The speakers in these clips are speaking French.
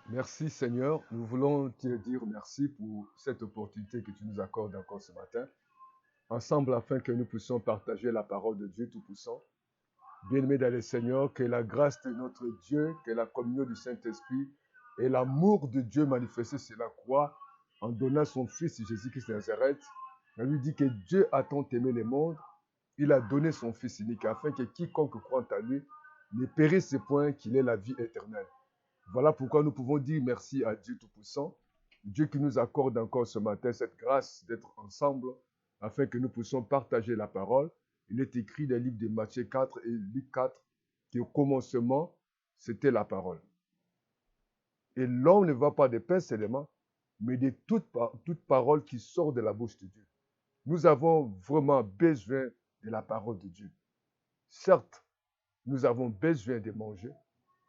Merci Seigneur, nous voulons te dire merci pour cette opportunité que tu nous accordes encore ce matin, ensemble afin que nous puissions partager la parole de Dieu Tout-Puissant. Bien-aimé dans le Seigneur, que la grâce de notre Dieu, que la communion du Saint-Esprit et l'amour de Dieu manifesté sur la croix en donnant son Fils Jésus-Christ de Nazareth, on lui dit que Dieu a tant aimé le monde, il a donné son Fils unique afin que quiconque croit en lui ne périsse point, qu'il ait la vie éternelle. Voilà pourquoi nous pouvons dire merci à Dieu Tout-Puissant, Dieu qui nous accorde encore ce matin cette grâce d'être ensemble afin que nous puissions partager la parole. Il est écrit dans le livre de Matthieu 4 et Luc 4 qu'au commencement, c'était la parole. Et l'homme ne va pas de pain seulement, mais de toute parole qui sort de la bouche de Dieu. Nous avons vraiment besoin de la parole de Dieu. Certes, nous avons besoin de manger,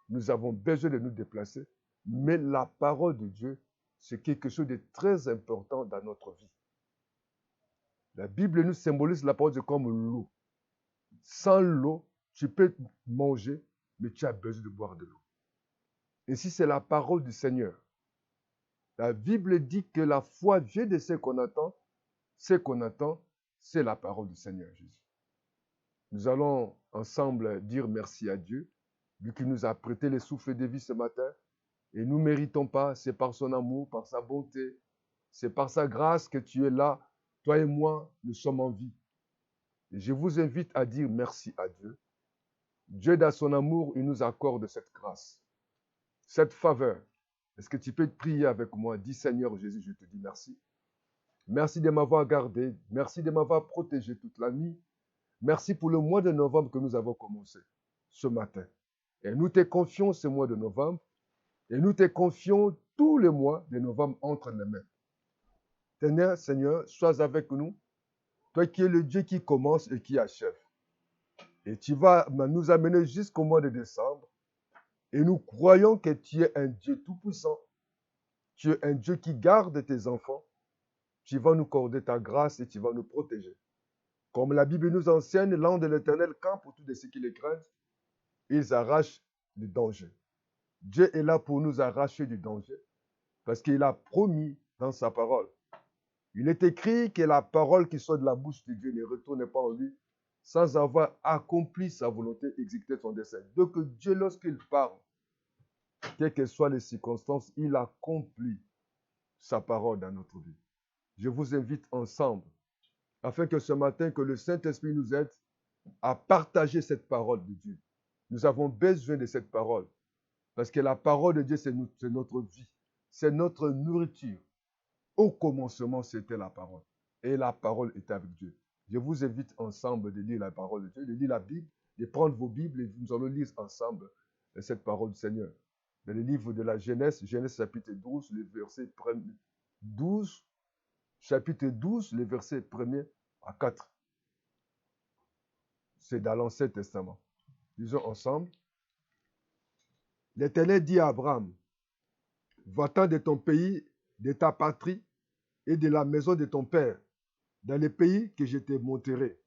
nous avons besoin de nous déplacer, mais la parole de Dieu, c'est quelque chose de très important dans notre vie. La Bible nous symbolise la parole de Dieu comme l'eau. Sans l'eau, tu peux manger, mais tu as besoin de boire de l'eau. Et si c'est la parole du Seigneur, la Bible dit que la foi vient de ce qu'on attend. Ce qu'on attend, c'est la parole du Seigneur Jésus. Nous allons ensemble dire merci à Dieu, lui qui nous a prêté le souffle de vie ce matin. Et nous ne méritons pas, c'est par son amour, par sa bonté, c'est par sa grâce que tu es là. Toi et moi, nous sommes en vie. Et je vous invite à dire merci à Dieu. Dieu, dans son amour, il nous accorde cette grâce, cette faveur. Est-ce que tu peux prier avec moi? Dis Seigneur Jésus, je te dis merci. Merci de m'avoir gardé. Merci de m'avoir protégé toute la nuit. Merci pour le mois de novembre que nous avons commencé ce matin. Et nous te confions ce mois de novembre. Et nous te confions tous les mois de novembre entre les mains. Seigneur, sois avec nous. Toi qui es le Dieu qui commence et qui achève. Et tu vas nous amener jusqu'au mois de décembre. Et nous croyons que tu es un Dieu tout-puissant. Tu es un Dieu qui garde tes enfants. Tu vas nous accorder ta grâce et tu vas nous protéger. Comme la Bible nous enseigne, l'ange de l'Éternel campe pour tous ceux qui les craignent. Ils arrachent du danger. Dieu est là pour nous arracher du danger parce qu'il a promis dans sa parole. Il est écrit que la parole qui sort de la bouche de Dieu ne retourne pas en lui sans avoir accompli sa volonté, exécuté son dessein. Donc Dieu, lorsqu'il parle, quelles que soient les circonstances, il accomplit sa parole dans notre vie. Je vous invite ensemble, afin que ce matin, que le Saint-Esprit nous aide à partager cette parole de Dieu. Nous avons besoin de cette parole, parce que la parole de Dieu, c'est notre vie, c'est notre nourriture. Au commencement, c'était la parole, et la parole était avec Dieu. Je vous invite ensemble de lire la parole de Dieu, de lire la Bible, de prendre vos Bibles, et nous allons lire ensemble cette parole du Seigneur. Dans le livre de la Genèse, Genèse chapitre 12, le verset 12, chapitre 12, le verset 1er à 4. C'est dans l'Ancien Testament. Lisons ensemble. L'Éternel dit à Abraham, va-t'en de ton pays, de ta patrie et de la maison de ton père, dans le pays que je te montrerai.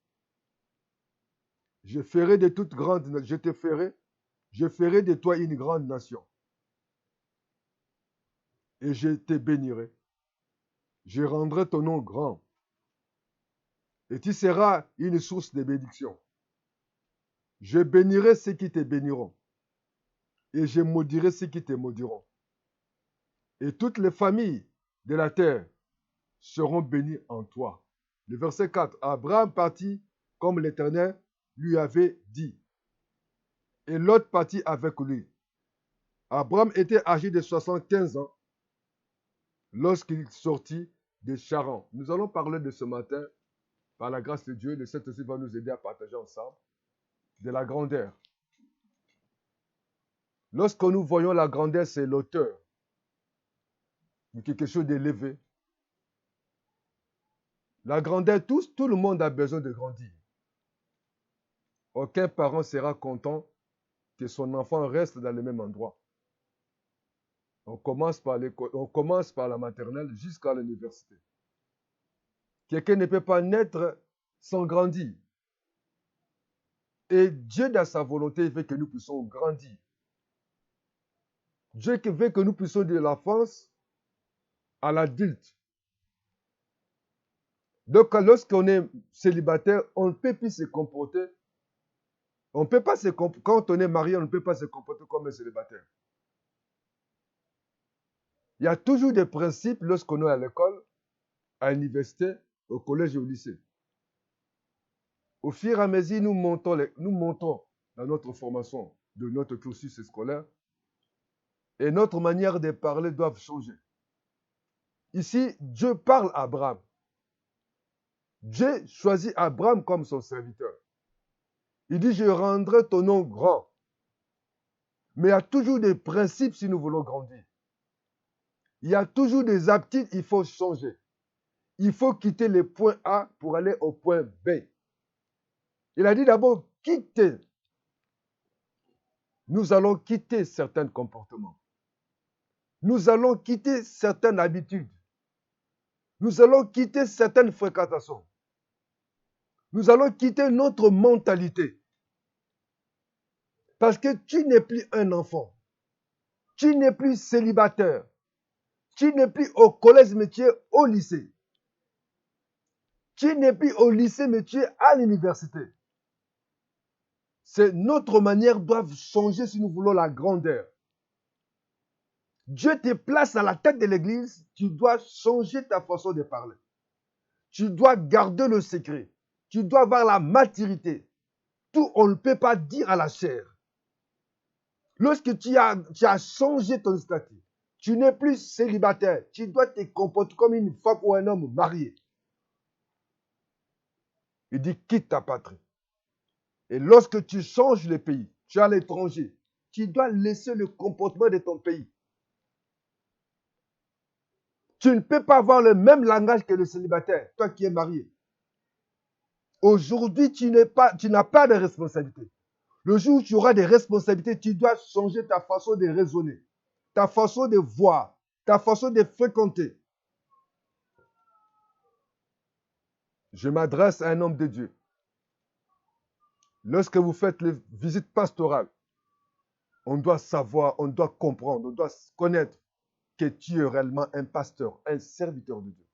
Je ferai de toi une grande nation. Et je te bénirai. Je rendrai ton nom grand. Et tu seras une source de bénédiction. Je bénirai ceux qui te béniront. Et je maudirai ceux qui te maudiront. Et toutes les familles de la terre seront bénies en toi. Le verset 4. Abraham partit comme l'Éternel lui avait dit. Et Lot partit avec lui. Abraham était âgé de 75 ans lorsqu'il sortit de Charan. Nous allons parler de ce matin, par la grâce de Dieu, le Saint-Esprit va nous aider à partager ensemble, de la grandeur. Lorsque nous voyons la grandeur, c'est l'auteur de quelque chose d'élevé. La grandeur, tout le monde a besoin de grandir. Aucun parent sera content que son enfant reste dans le même endroit. On commence par la maternelle jusqu'à l'université. Quelqu'un ne peut pas naître sans grandir. Et Dieu, dans sa volonté, veut que nous puissions grandir. Dieu qui veut que nous puissions de l'enfance à l'adulte. Donc, lorsqu'on est célibataire, on ne peut plus se comporter. On peut pas se comporter. Quand on est marié, on ne peut pas se comporter comme un célibataire. Il y a toujours des principes lorsqu'on est à l'école, à l'université, au collège et au lycée. Au fur et à mesure, nous montons dans notre formation de notre cursus scolaire et notre manière de parler doit changer. Ici, Dieu parle à Abraham. Dieu choisit Abraham comme son serviteur. Il dit, je rendrai ton nom grand. Mais il y a toujours des principes si nous voulons grandir. Il y a toujours des habitudes, il faut changer. Il faut quitter le point A pour aller au point B. Il a dit d'abord, quittez. Nous allons quitter certains comportements. Nous allons quitter certaines habitudes. Nous allons quitter certaines fréquentations. Nous allons quitter notre mentalité. Parce que tu n'es plus un enfant. Tu n'es plus célibataire. Tu n'es plus au collège, mais tu es au lycée. Tu n'es plus au lycée, mais tu es à l'université. C'est notre manière doit changer si nous voulons la grandeur. Dieu te place à la tête de l'église, tu dois changer ta façon de parler. Tu dois garder le secret. Tu dois avoir la maturité. Tout, on ne peut pas dire à la chair. Lorsque tu as changé ton statut, tu n'es plus célibataire. Tu dois te comporter comme une femme ou un homme marié. Il dit, quitte ta patrie. Et lorsque tu changes le pays, tu es à l'étranger, tu dois laisser le comportement de ton pays. Tu ne peux pas avoir le même langage que le célibataire, toi qui es marié. Aujourd'hui, tu n'as pas de responsabilité. Le jour où tu auras des responsabilités, tu dois changer ta façon de raisonner, ta façon de voir, ta façon de fréquenter. Je m'adresse à un homme de Dieu. Lorsque vous faites les visites pastorales, on doit savoir, on doit comprendre, on doit connaître que tu es réellement un pasteur, un serviteur de Dieu.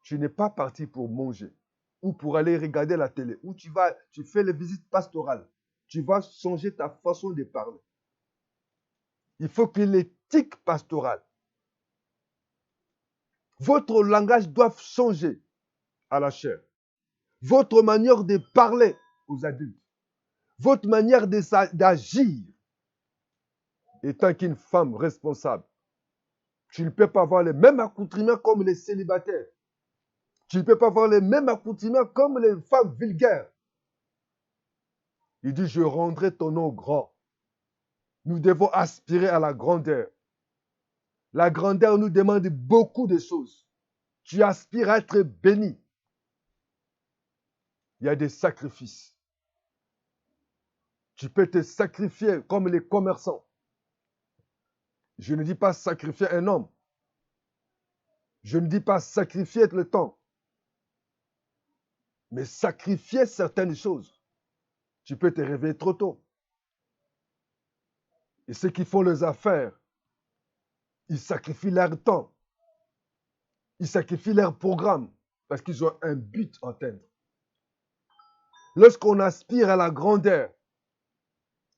Tu n'es pas parti pour manger ou pour aller regarder la télé, ou tu fais les visites pastorales. Tu vas changer ta façon de parler. Il faut que l'éthique pastorale, votre langage doit changer à la chair. Votre manière de parler aux adultes, votre manière d'agir, étant qu'une femme responsable, tu ne peux pas avoir les mêmes accoutrements comme les célibataires. Tu ne peux pas avoir les mêmes accoutrements comme les femmes vulgaires. Il dit, je rendrai ton nom grand. Nous devons aspirer à la grandeur. La grandeur nous demande beaucoup de choses. Tu aspires à être béni. Il y a des sacrifices. Tu peux te sacrifier comme les commerçants. Je ne dis pas sacrifier un homme. Je ne dis pas sacrifier le temps. Mais sacrifier certaines choses. Tu peux te réveiller trop tôt. Et ceux qui font les affaires, ils sacrifient leur temps. Ils sacrifient leur programme parce qu'ils ont un but à atteindre. Lorsqu'on aspire à la grandeur,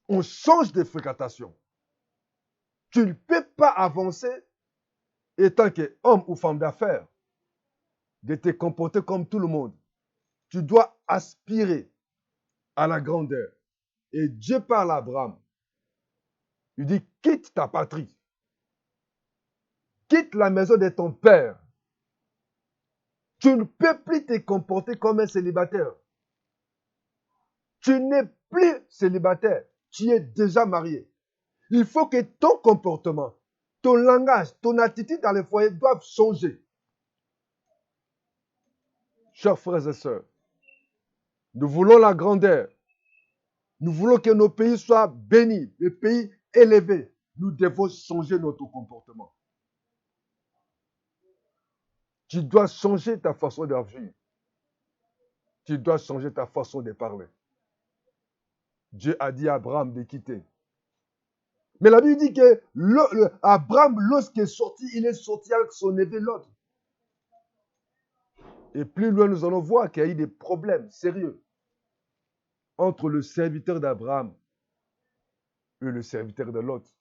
on change de fréquentation. Tu ne peux pas avancer étant qu'homme ou femme d'affaires, de te comporter comme tout le monde. Tu dois aspirer à la grandeur. Et Dieu parle à Abraham. Il dit, quitte ta patrie. Quitte la maison de ton père. Tu ne peux plus te comporter comme un célibataire. Tu n'es plus célibataire. Tu es déjà marié. Il faut que ton comportement, ton langage, ton attitude dans le foyer doivent changer. Chers frères et sœurs, nous voulons la grandeur. Nous voulons que nos pays soient bénis, les pays élevés. Nous devons changer notre comportement. Tu dois changer ta façon d'agir. Tu dois changer ta façon de parler. Dieu a dit à Abraham de quitter. Mais la Bible dit que Abraham, lorsqu'il est sorti avec son neveu Lot. Et plus loin, nous allons voir qu'il y a eu des problèmes sérieux entre le serviteur d'Abraham et le serviteur de Lot.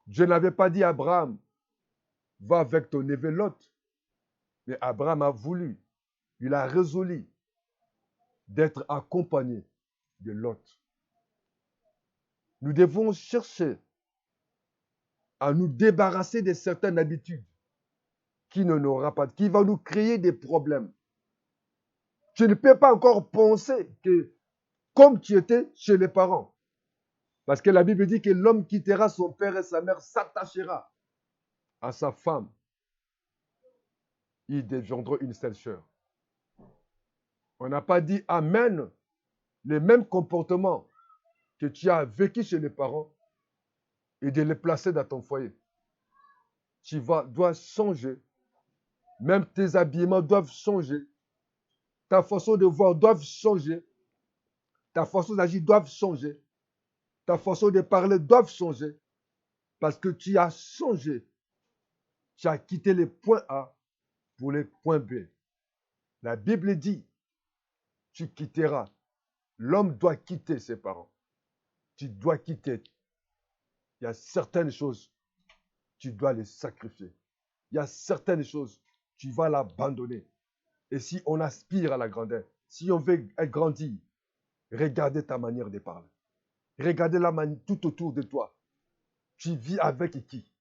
Dieu n'avait pas dit à Abraham, va avec ton neveu Lot. Mais Abraham a voulu, il a résolu d'être accompagné de Lot. Nous devons chercher à nous débarrasser de certaines habitudes qui ne n'aura pas, qui va nous créer des problèmes. Tu ne peux pas encore penser que comme tu étais chez les parents. Parce que la Bible dit que l'homme quittera son père et sa mère, s'attachera à sa femme. Ils deviendront une seule chair. On n'a pas dit Amen. Les mêmes comportements que tu as vécu chez les parents et de les placer dans ton foyer. Tu dois changer. Même tes habillements doivent changer. Ta façon de voir doit changer. Ta façon d'agir doit changer. Ta façon de parler doit changer. Parce que tu as changé. Tu as quitté les points A pour les points B. La Bible dit, tu quitteras. L'homme doit quitter ses parents. Tu dois quitter. Il y a certaines choses, tu dois les sacrifier. Il y a certaines choses, tu vas l'abandonner. Et si on aspire à la grandeur, si on veut grandir, regardez ta manière de parler. Regardez la manière tout autour de toi. Tu vis avec qui?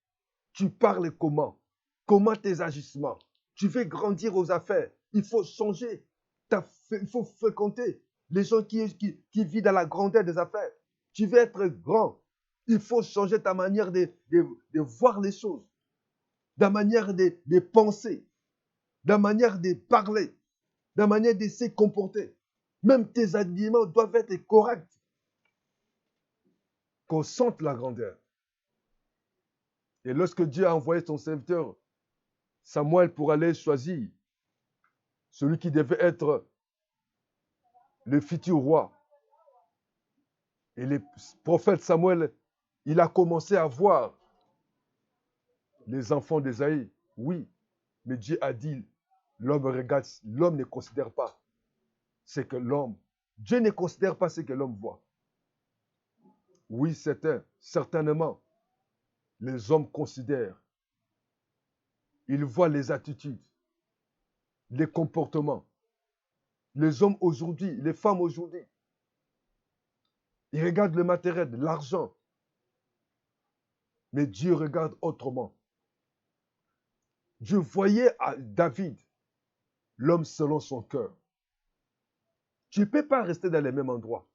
Tu parles comment? Comment tes agissements? Tu veux grandir aux affaires. Il faut changer. Il faut fréquenter les gens qui vivent dans la grandeur des affaires. Tu veux être grand. Il faut changer ta manière de voir les choses, ta manière de penser, ta manière de parler, ta manière de se comporter. Même tes habillements doivent être corrects. Qu'on sente la grandeur. Et lorsque Dieu a envoyé son serviteur Samuel pour aller choisir celui qui devait être le futur roi, et le prophète Samuel, il a commencé à voir les enfants d'Ésaïe. Oui, mais Dieu a dit, l'homme regarde, l'homme ne considère pas ce que l'homme, Dieu ne considère pas ce que l'homme voit. Oui, certainement, les hommes considèrent. Ils voient les attitudes, les comportements. Les hommes aujourd'hui, les femmes aujourd'hui, ils regardent le matériel, l'argent. Mais Dieu regarde autrement. Dieu voyait à David l'homme selon son cœur. Tu ne peux pas rester dans les mêmes endroits.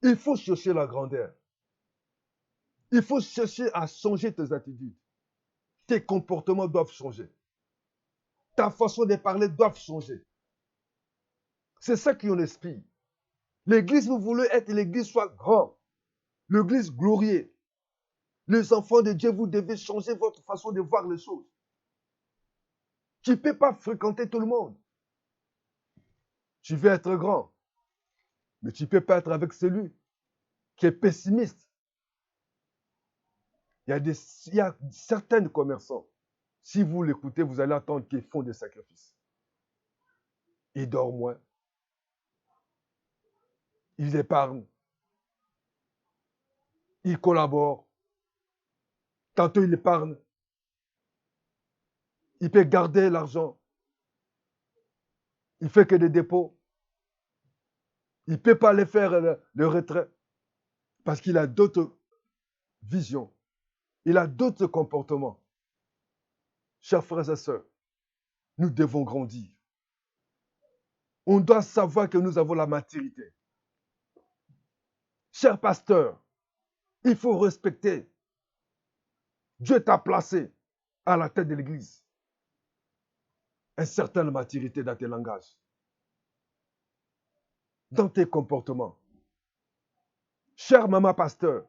Il faut chercher la grandeur. Il faut chercher à changer tes attitudes. Tes comportements doivent changer. Ta façon de parler doit changer. C'est ça qui en inspire. L'église, vous voulez être l'église soit grande. L'église glorieuse. Les enfants de Dieu, vous devez changer votre façon de voir les choses. Tu ne peux pas fréquenter tout le monde. Tu veux être grand, mais tu ne peux pas être avec celui qui est pessimiste. Il y a certains commerçants, si vous l'écoutez, vous allez attendre qu'ils font des sacrifices. Ils dorment moins. Ils épargnent. Ils collaborent. Tantôt, ils épargnent. Il peut garder l'argent. Il ne fait que des dépôts. Il ne peut pas aller faire le retrait parce qu'il a d'autres visions. Il a d'autres comportements. Chers frères et sœurs, nous devons grandir. On doit savoir que nous avons la maturité. Cher pasteur, il faut respecter. Dieu t'a placé à la tête de l'église. Une certaine maturité dans tes langages, dans tes comportements. Cher maman pasteur,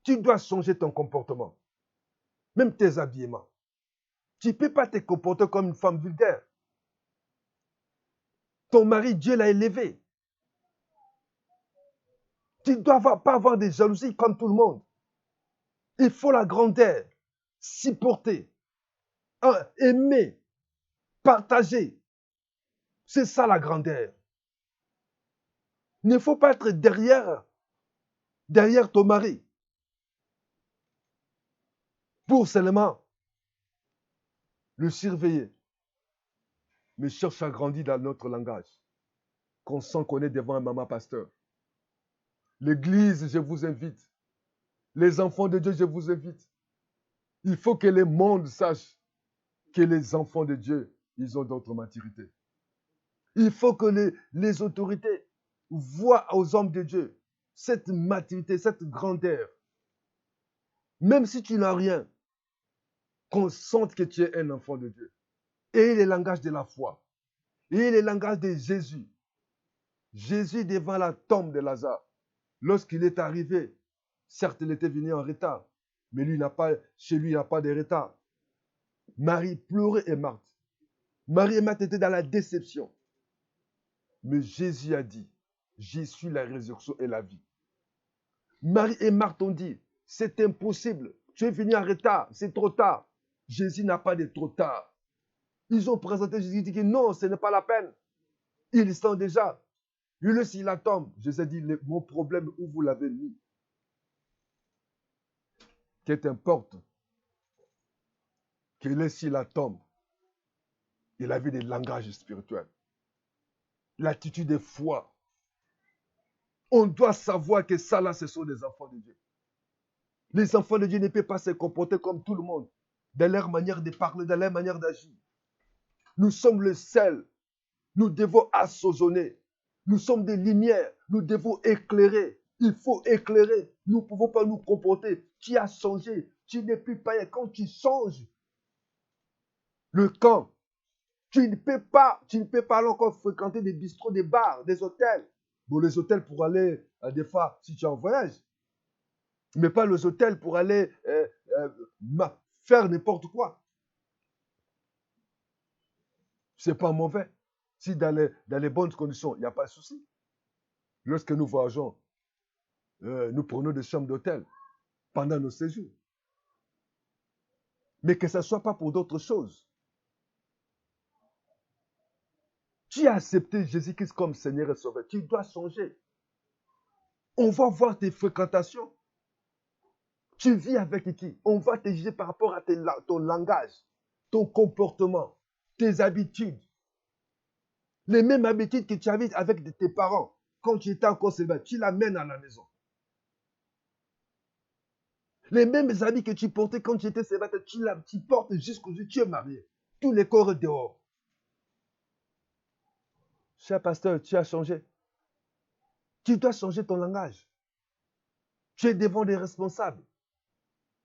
tu dois changer ton comportement, même tes habillements. Tu ne peux pas te comporter comme une femme vulgaire. Ton mari, Dieu l'a élevé. Tu ne dois pas avoir de jalousie comme tout le monde. Il faut la grandeur, supporter, aimer, partager. C'est ça la grandeur. Il ne faut pas être derrière ton mari pour seulement le surveiller. Mais cherche à grandir dans notre langage. Qu'on sent qu'on est devant un maman pasteur. L'église, je vous invite. Les enfants de Dieu, je vous invite. Il faut que le monde sache que les enfants de Dieu, ils ont d'autres maturités. Il faut que les autorités voient aux hommes de Dieu cette maturité, cette grandeur. Même si tu n'as rien, qu'on sente que tu es un enfant de Dieu. Et le langage de la foi. Et le langage de Jésus. Jésus devant la tombe de Lazare. Lorsqu'il est arrivé, certes, il était venu en retard, mais chez lui, il n'y a pas de retard. Marie pleurait et Marthe. Marie et Marthe étaient dans la déception. Mais Jésus a dit, je suis la résurrection et la vie. Marie et Marthe ont dit, c'est impossible, tu es venu en retard, c'est trop tard. Jésus n'a pas de trop tard. Ils ont présenté Jésus, il dit que non, ce n'est pas la peine. Ils sont déjà. Lui, s'il la tombe, Jésus a dit, mon problème, où vous l'avez mis? Qu'importe qu'il est sur la tombe, il avait des langages spirituels. L'attitude de foi. On doit savoir que ça là, ce sont des enfants de Dieu. Les enfants de Dieu ne peuvent pas se comporter comme tout le monde, dans leur manière de parler, dans leur manière d'agir. Nous sommes le sel. Nous devons assaisonner. Nous sommes des lumières. Nous devons éclairer. Il faut éclairer. Nous ne pouvons pas nous comporter. Tu as changé. Tu n'es plus païen. Quand tu changes le camp, tu ne peux pas encore fréquenter des bistrots, des bars, des hôtels. Bon, les hôtels pour aller, des fois, si tu es en voyage, mais pas les hôtels pour aller faire n'importe quoi. Ce n'est pas mauvais. Si dans les bonnes conditions, il n'y a pas de souci. Lorsque nous voyageons, nous prenons des chambres d'hôtel pendant nos séjours. Mais que ce ne soit pas pour d'autres choses. Tu as accepté Jésus-Christ comme Seigneur et Sauveur. Tu dois changer. On va voir tes fréquentations. Tu vis avec qui? On va te juger par rapport à ton langage, ton comportement, tes habitudes. Les mêmes habitudes que tu avais avec tes parents quand tu étais encore célibataire, tu l'amènes à la maison. Les mêmes habits que tu portais quand tu étais célibataire, tu portes jusqu'au jour où tu es marié. Tous les corps dehors. Cher pasteur, tu as changé. Tu dois changer ton langage. Tu es devant les responsables.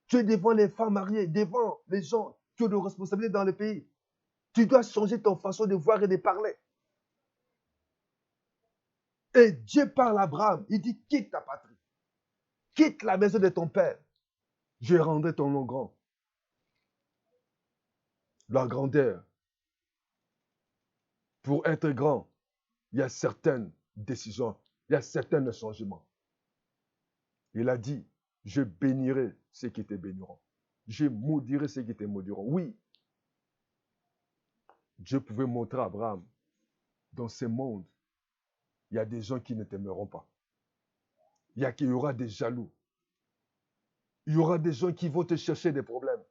Tu es devant les femmes mariées, devant les gens qui ont des responsabilités dans le pays. Tu dois changer ton façon de voir et de parler. Et Dieu parle à Abraham. Il dit, quitte ta patrie. Quitte la maison de ton père. Je rendrai ton nom grand. La grandeur. Pour être grand, il y a certaines décisions, il y a certains changements. Il a dit, je bénirai ceux qui te béniront. Je maudirai ceux qui te maudiront. Oui, Dieu pouvait montrer à Abraham, dans ce monde, il y a des gens qui ne t'aimeront pas. Il y aura des jaloux. Il y aura des gens qui vont te chercher des problèmes.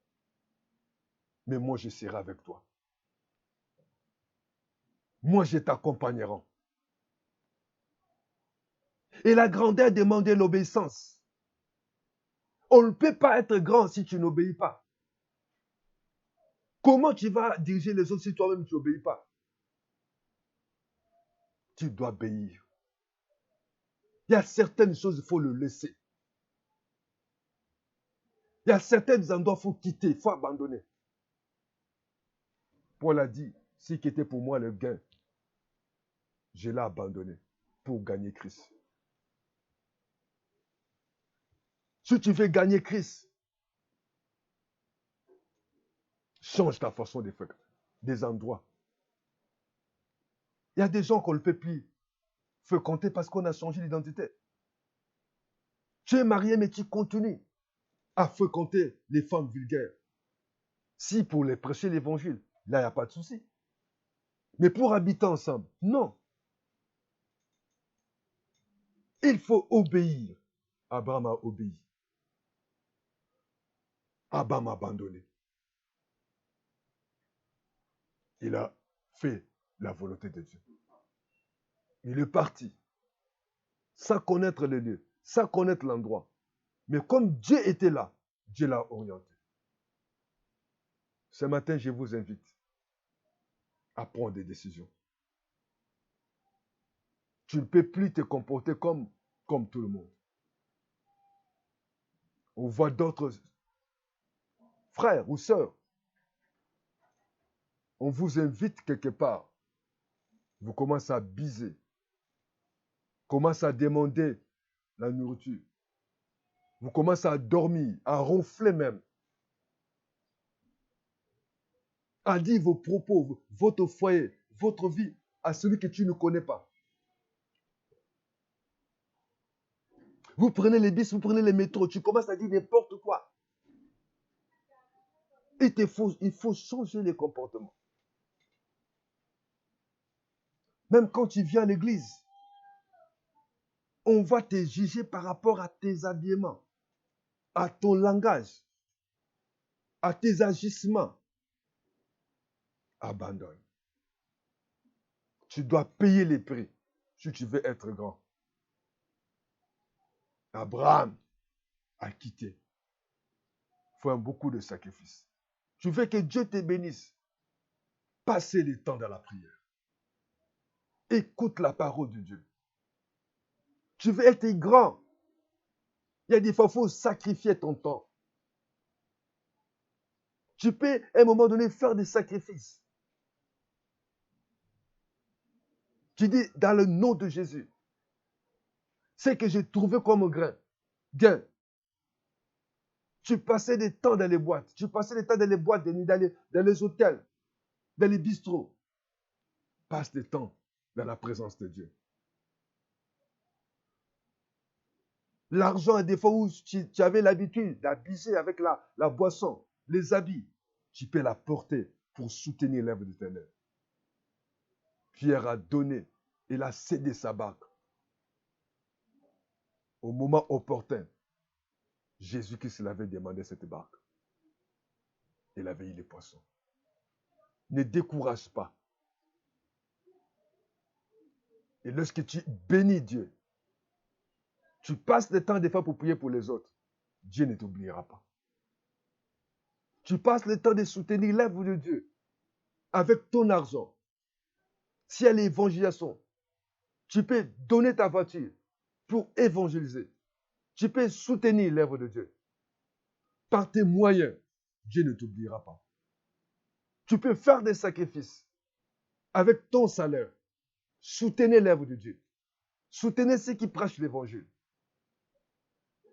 Mais moi, je serai avec toi. Moi, je t'accompagnerai. Et la grandeur demandait l'obéissance. On ne peut pas être grand si tu n'obéis pas. Comment tu vas diriger les autres si toi-même tu n'obéis pas? Tu dois obéir. Il y a certaines choses, il faut le laisser. Il y a certains endroits, il faut quitter, il faut abandonner. Paul a dit, ce qui était pour moi le gain, je l'ai abandonné pour gagner Christ. Si tu veux gagner Christ, change ta façon de faire des endroits. Il y a des gens qu'on ne peut plus fréquenter parce qu'on a changé d'identité. Tu es marié, mais tu continues à fréquenter les femmes vulgaires. Si pour les prêcher l'évangile, là, il n'y a pas de souci. Mais pour habiter ensemble, non. Il faut obéir. Abraham a obéi. Abraham a abandonné. Il a fait la volonté de Dieu. Il est parti sans connaître le lieu, sans connaître l'endroit. Mais comme Dieu était là, Dieu l'a orienté. Ce matin, je vous invite à prendre des décisions. Tu ne peux plus te comporter comme tout le monde. On voit d'autres frères ou sœurs. On vous invite quelque part. Vous commencez à biser. Commencez à demander la nourriture. Vous commencez à dormir, à ronfler même. À dire vos propos, votre foyer, votre vie à celui que tu ne connais pas. Vous prenez les bus, vous prenez les métros, tu commences à dire n'importe quoi. Il faut changer les comportements. Même quand tu viens à l'église, on va te juger par rapport à tes habillements, à ton langage, à tes agissements. Abandonne. Tu dois payer les prix si tu veux être grand. Abraham a quitté. Il faut beaucoup de sacrifices. Tu veux que Dieu te bénisse. Passez le temps dans la prière. Écoute la parole de Dieu. Tu veux être grand. Il y a des fois, il faut sacrifier ton temps. Tu peux, à un moment donné, faire des sacrifices. Tu dis, dans le nom de Jésus, c'est que j'ai trouvé comme gain. Tu passais des temps dans les boîtes. Tu passais des temps dans les boîtes de nuit, dans les hôtels, dans les bistrots. Passe des temps dans la présence de Dieu. L'argent, des fois où tu avais l'habitude d'abuser avec la boisson, les habits, tu peux la porter pour soutenir l'œuvre de tes lèvres. Pierre a donné, il a cédé sa barque. Au moment opportun, Jésus-Christ l'avait demandé cette barque. Il avait eu les poissons. Ne décourage pas. Et lorsque tu bénis Dieu, tu passes le temps des fois pour prier pour les autres, Dieu ne t'oubliera pas. Tu passes le temps de soutenir l'œuvre de Dieu avec ton argent. S'il y a l'évangélisation, tu peux donner ta voiture pour évangéliser. Tu peux soutenir l'œuvre de Dieu. Par tes moyens, Dieu ne t'oubliera pas. Tu peux faire des sacrifices avec ton salaire. Soutenez l'œuvre de Dieu. Soutenez ceux qui prêchent l'évangile.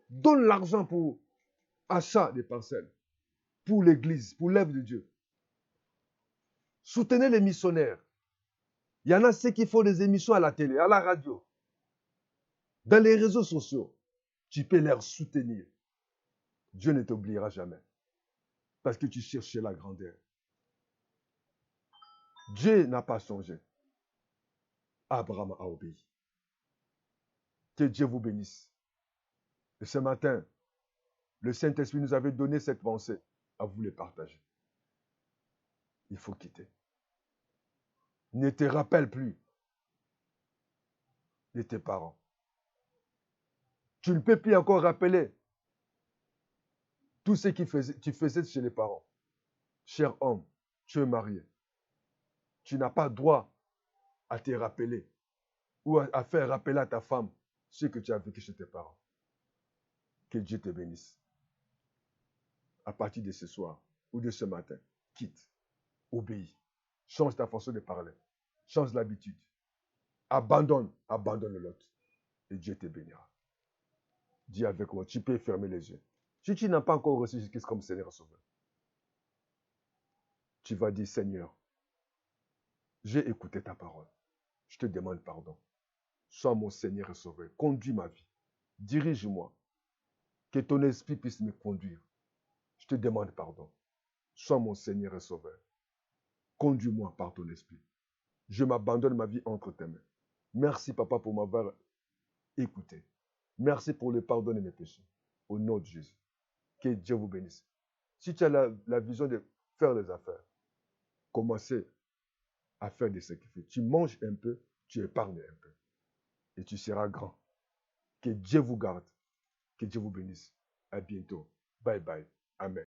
Donne l'argent pour achat des parcelles, pour l'église, pour l'œuvre de Dieu. Soutenez les missionnaires. Il y en a ceux qui font des émissions à la télé, à la radio, dans les réseaux sociaux. Tu peux les soutenir. Dieu ne t'oubliera jamais. Parce que tu cherchais la grandeur. Dieu n'a pas changé. Abraham a obéi. Que Dieu vous bénisse. Et ce matin, le Saint-Esprit nous avait donné cette pensée à vous les partager. Il faut quitter. Ne te rappelle plus de tes parents. Tu ne peux plus encore rappeler tout ce que tu faisais chez les parents. Cher homme, tu es marié. Tu n'as pas droit à te rappeler ou à faire rappeler à ta femme ce que tu as vécu chez tes parents. Que Dieu te bénisse. À partir de ce soir ou de ce matin, quitte, obéis, change ta façon de parler, change l'habitude, abandonne l'autre et Dieu te bénira. Dis avec moi, tu peux fermer les yeux. Si tu n'as pas encore reçu Jésus-Christ comme Seigneur et Sauveur, tu vas dire, Seigneur, j'ai écouté ta parole. Je te demande pardon. Sois mon Seigneur et Sauveur. Conduis ma vie. Dirige-moi. Que ton esprit puisse me conduire. Je te demande pardon. Sois mon Seigneur et Sauveur. Conduis-moi par ton esprit. Je m'abandonne ma vie entre tes mains. Merci, Papa, pour m'avoir écouté. Merci pour le pardon de mes péchés. Au nom de Jésus. Que Dieu vous bénisse. Si tu as la vision de faire les affaires, commencez à faire des sacrifices. Tu manges un peu, tu épargnes un peu. Et tu seras grand. Que Dieu vous garde. Que Dieu vous bénisse. À bientôt. Bye bye. Amen.